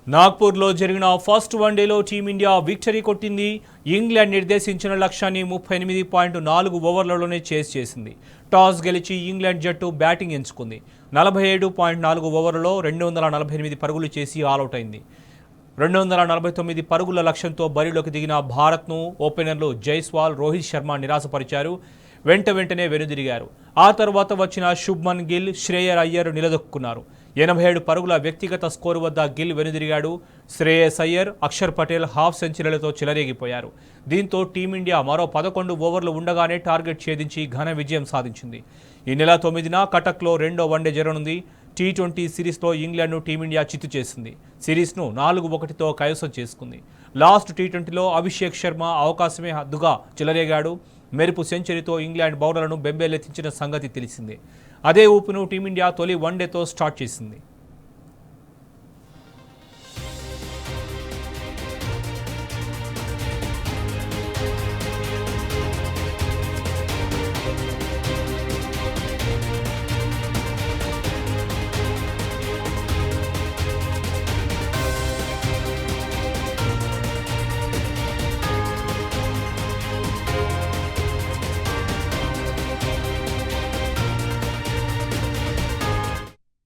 నాగ్పూర్లో జరిగిన ఫస్ట్ వన్డేలో team India victory కొట్టింది. ఇంగ్లాండ్ నిర్దేశించిన లక్ష్యాన్ని 38.4 ఓవర్లలోనే చేసింది. టాస్ గెలిచి ఇంగ్లాండ్ జట్టు బ్యాటింగ్ ఎంచుకుంది. 47.4 ఓవర్లలో 248 పరుగులు చేసి ఆలౌట్ అయింది. 249 పరుగుల లక్ష్యంతో బరిలోకి దిగిన భారత్ను ఓపెనర్లు జైస్వాల్, రోహిత్ శర్మ నిరాశపరిచారు. వెంటనే వెనుదిరిగారు. ఆ తర్వాత వచ్చిన శుభ్మన్ గిల్, శ్రేయస్ అయ్యర్ నిలదొక్కున్నారు. 87 పరుగుల వ్యక్తిగత స్కోరు వద్ద గిల్ వెనుదిరిగాడు. శ్రేయస్ అయ్యర్, అక్షర్ పటేల్ హాఫ్ సెంచరీలతో చెలరేగిపోయారు. దీంతో టీమిండియా మరో 11 ఓవర్లు ఉండగానే టార్గెట్ ఛేదించి ఘన విజయం సాధించింది. ఈ నెల 9న కటక్లో రెండో వన్డే జరగనుంది. టీ20 సిరీస్లో ఇంగ్లాండ్ను టీమిండియా చిత్తు చేసింది. సిరీస్ను 4-1తో కైవసం చేసుకుంది. లాస్ట్ టీ20లో అభిషేక్ శర్మ అవకాశమే హద్దుగా చెలరేగాడు. మెరుపు సెంచరీతో ఇంగ్లాండ్ బౌలర్లను బెంబేలెత్తించిన సంగతి తెలిసిందే. అదే ఊపును టీమిండియా తొలి వన్డేతో స్టార్ట్ చేసింది.